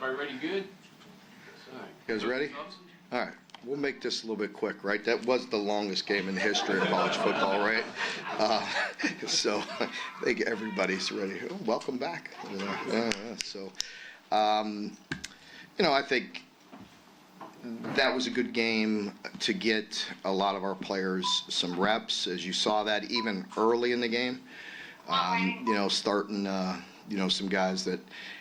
Everybody ready? Good? You guys ready? All right. We'll make this a little bit quick, right? That was the longest game in the history of college football, right? So I think everybody's ready. Oh, welcome back. I think that was a good game to get a lot of our players some reps, as you saw that even early in the game. Starting, some guys that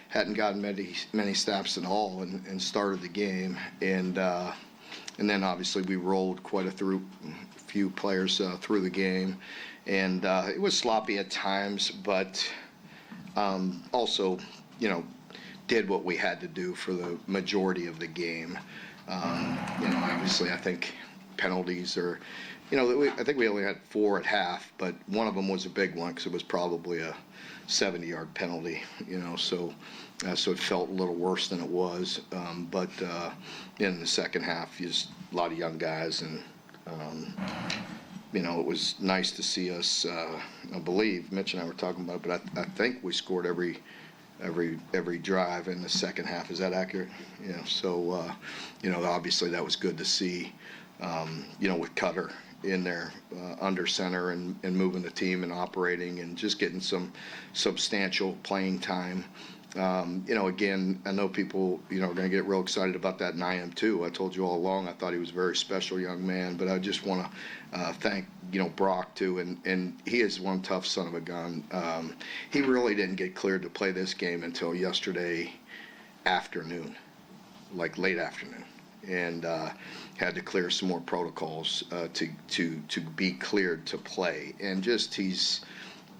hadn't gotten many snaps at all and started the game. And then obviously we rolled quite a few players through the game. And it was sloppy at times, but also, did what we had to do for the majority of the game. Obviously I think penalties are, I think we only had 4 at half, but one of them was a big one because it was probably a 70-yard penalty, so it felt a little worse than it was. But in the second half, just a lot of young guys, and it was nice to see us. I believe Mitch and I were talking about it, but I think we scored every drive in the second half. Is that accurate? So obviously that was good to see. With Cutter in there under center and moving the team and operating and just getting some substantial playing time. Again, I know people, are going to get real excited about that, and I am too. I told you all along I thought he was a very special young man, but I just want to thank, Brock too, and he is one tough son of a gun. He really didn't get cleared to play this game until yesterday afternoon, like late afternoon, and had to clear some more protocols to be cleared to play. And he's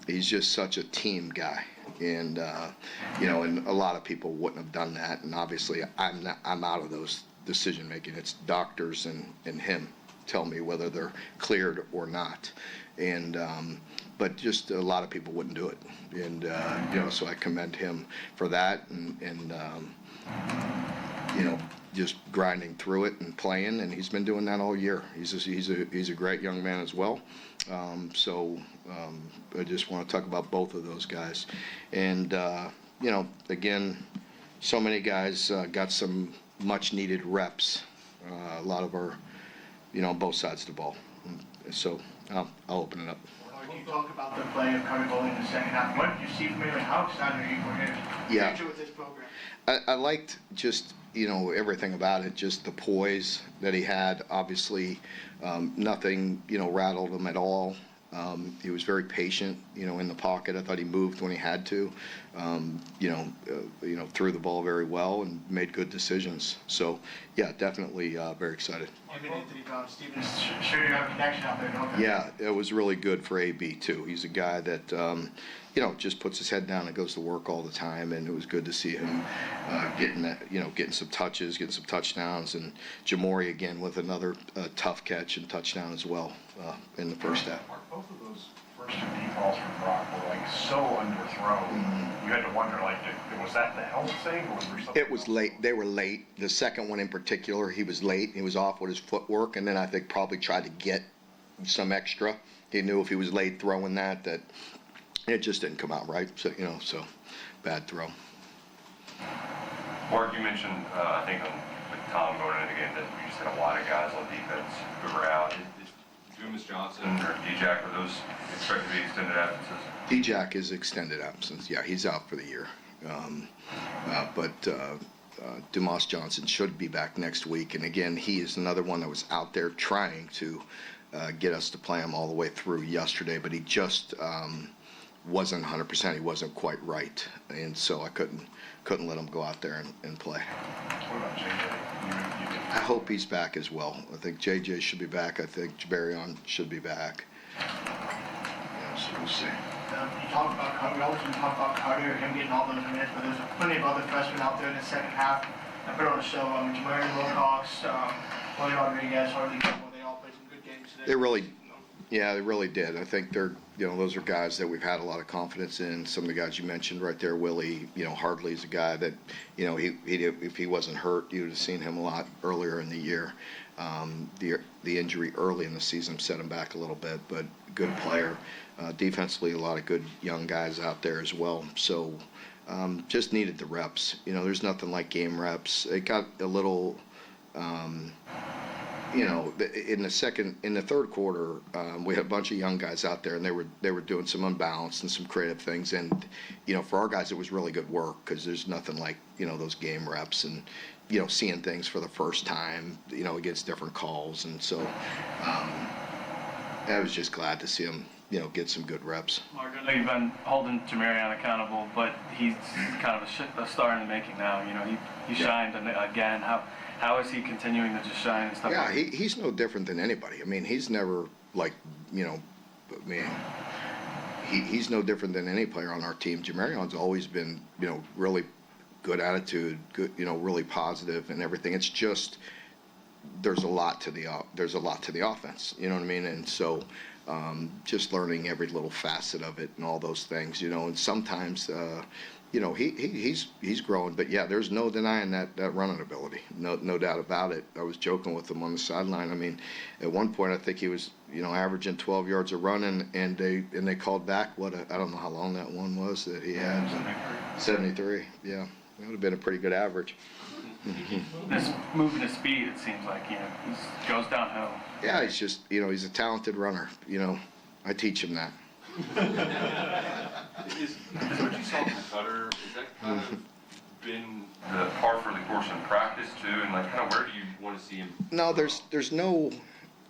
just such a team guy, and and a lot of people wouldn't have done that. And obviously I'm out of those decision making. It's doctors and him tell me whether they're cleared or not. And but just a lot of people wouldn't do it, and so I commend him for that, and just grinding through it and playing, and he's been doing that all year. He's a great young man as well. I just want to talk about both of those guys, and again, so many guys got some much needed reps. A lot of our, both sides of the ball. So I'll open it up. Can you talk about the play of Cutter Golding in the second half? What did you see from him, and how excited are you for him? Yeah. Future with this program. I liked just, everything about it, just the poise that he had. Obviously, nothing, rattled him at all. He was very patient, in the pocket. I thought he moved when he had to, threw the ball very well and made good decisions. So, yeah, definitely very excited. Stevens, sure you have a connection out there, don't you? Yeah, it was really good for AB too. He's a guy that, just puts his head down and goes to work all the time, and it was good to see him getting some touches, getting some touchdowns, and Jamori again with another tough catch and touchdown as well in the first half. Both of those first 2 deep balls from Brock were so underthrown. Mm-hmm. You had to wonder, was that the health thing, or was there something? It was late. They were late. The second one in particular, he was late. He was off with his footwork, and then I think probably tried to get some extra. He knew if he was late throwing that it just didn't come out right. So so bad throw. Mark, you mentioned I think with Tom going into the game that we just had a lot of guys on defense who were out. Dumas Johnson or D-Jack, are those expected to be extended absences? D-Jack is extended absence. Yeah, he's out for the year. But Dumas Johnson should be back next week. And again, he is another one that was out there trying to get us to play him all the way through yesterday, but he just wasn't 100%. He wasn't quite right, and so I couldn't let him go out there and play. What about JJ? I hope he's back as well. I think JJ should be back. I think Jabarion should be back. So we'll see. You talked about Cutter. We always talk about Cutter, him getting all those minutes, but there's plenty of other freshmen out there in the second half that put on a show. Jamarion Wilcox, Willie Rodriguez, Harley Gilmore, they all played some good games today. They really did. I think they're, those are guys that we've had a lot of confidence in. Some of the guys you mentioned right there, Willie, Hardley's a guy that, if he wasn't hurt, you would have seen him a lot earlier in the year. The injury early in the season set him back a little bit, but good player. Defensively, a lot of good young guys out there as well. So, just needed the reps. You know, there's nothing like game reps. It got a little, you know, in the third quarter, we had a bunch of young guys out there, and they were doing some unbalanced and some creative things. And you know, for our guys, it was really good work because there's nothing like, you know, those game reps and, you know, seeing things for the first time, you know, against different calls. And so I was just glad to see him, you know, get some good reps. Mark, I know you've been holding Jamarion accountable, but he's kind of a star in the making now. You know, he shined again. How is he continuing to just shine and stuff? Yeah, he's no different than anybody. I mean, he's never like, you know, I mean, he's no different than any player on our team. Jamarion's always been, you know, really good attitude, good, you know, really positive and everything. It's just there's a lot to the offense. You know what I mean? And so just learning every little facet of it and all those things, you know. And sometimes, you know, he's growing. But yeah, there's no denying that running ability. No doubt about it. I was joking with him on the sideline. I mean, at one point I think he was, you know, averaging 12 yards a run, and they called back I don't know how long that one was that he had. 73. Yeah, that would have been a pretty good average. This moving to speed, it seems like, you know, he goes downhill. Yeah, he's just, you know, he's a talented runner. You know, I teach him that. Is what you saw from Cutter, is that kind of been the par for the course in practice too? And like, kind of where do you want to see him? No, there's no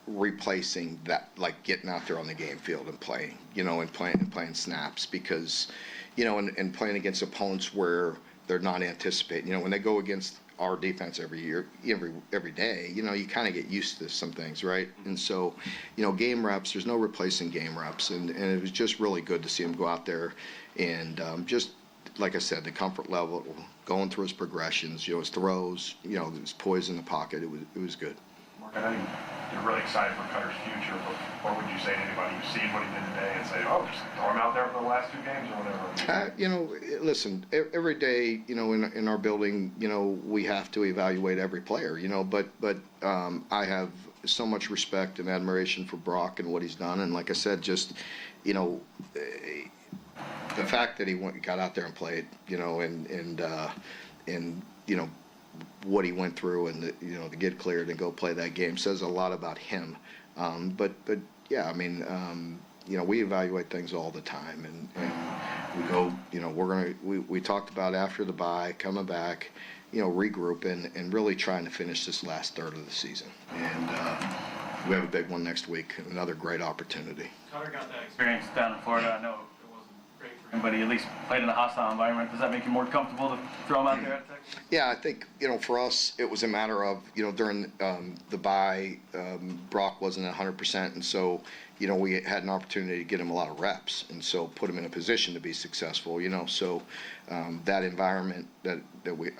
replacing that, like getting out there on the game field and playing, you know, and playing snaps, because, you know, and playing against opponents where they're not anticipating. You know, when they go against our defense every day, you know, you kind of get used to some things, right? And so, you know, game reps, there's no replacing game reps, and it was just really good to see him go out there and just, like I said, the comfort level, going through his progressions, you know, his throws, you know, his poise in the pocket, it was good. Mark, I know you're really excited for Cutter's future, but what would you say to anybody who's seen what he did today and say, oh, just throw him out there for the last 2 games or whatever? You know, listen, every day, you know, in our building, you know, we have to evaluate every player, you know, but I have so much respect and admiration for Brock and what he's done. And like I said, just, you know, the fact that he got out there and played, you know, and you know, what he went through and you know, to get cleared and go play that game says a lot about him. But yeah, I mean, you know, we evaluate things all the time, and we go, you know, we talked about after the bye, coming back, you know, regrouping and really trying to finish this last third of the season. And we have a big one next week, another great opportunity. Cutter got that experience down in Florida. I know it wasn't great for him, but he at least played in a hostile environment. Does that make you more comfortable to throw him out there at Texas? Yeah, I think, you know, for us, it was a matter of, you know, during the bye, Brock wasn't 100%, and so, you know, we had an opportunity to get him a lot of reps, and so put him in a position to be successful, you know. So that environment that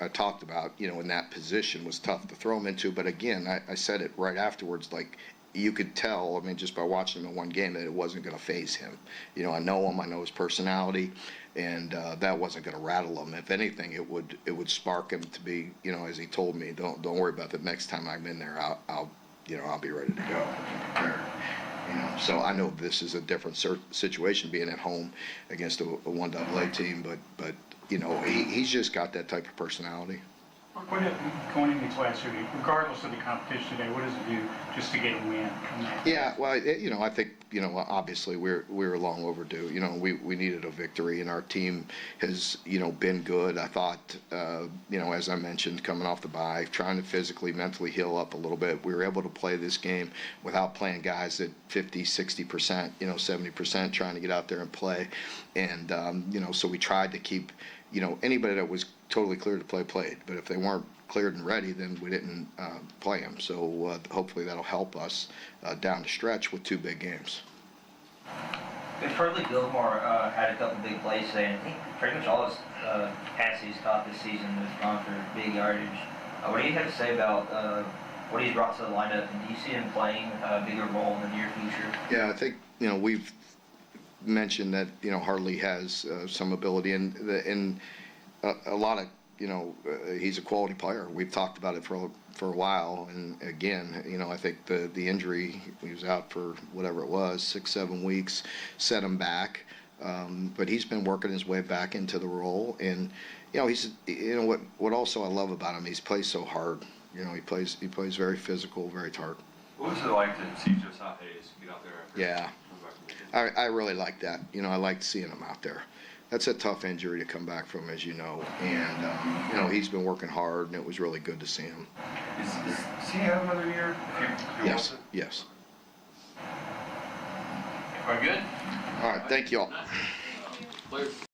I talked about, you know, in that position was tough to throw him into. But again, I said it right afterwards, like, you could tell, I mean, just by watching him in one game, that it wasn't going to faze him. You know, I know him, I know his personality, and that wasn't going to rattle him. If anything, it would spark him to be, you know, as he told me, don't worry about that. Next time I'm in there, I'll you know, I'll be ready to go. You know, so I know this is a different situation being at home against a 1AA team, but you know, he's just got that type of personality. Going into these last 2 games, regardless of the competition today, what does it do just to get a win? Yeah, well, you know, I think, you know, obviously we're long overdue. You know, we needed a victory, and our team has, you know, been good. I thought, you know, as I mentioned, coming off the bye, trying to physically, mentally heal up a little bit. We were able to play this game without playing guys at 50, 60%, you know, 70%, trying to get out there and play. And, you know, so we tried to keep, you know, anybody that was totally clear to play played, but if they weren't cleared and ready, then we didn't play them. So hopefully that'll help us down the stretch with 2 big games. Currently, Gilmore had a couple big plays today, and I think pretty much all his passes he's caught this season has gone for big yardage. What do you have to say about what he's brought to the lineup, and do you see him playing a bigger role in the near future? Yeah, I think, you know, we've mentioned that, you know, Hartley has some ability, and a lot of, you know, he's a quality player. We've talked about it for a while, and again, you know, I think the injury, he was out for whatever it was, 6-7 weeks, set him back. But he's been working his way back into the role, and what also I love about him, he plays so hard. He plays very physical, very hard. What was it like to see Josiah Hayes get out there after? Yeah. I really like that. I liked seeing him out there. That's a tough injury to come back from, as you know, and he's been working hard, and it was really good to see him. Does he have another year? If he wants it? Yes. We're good? All right, thank you all.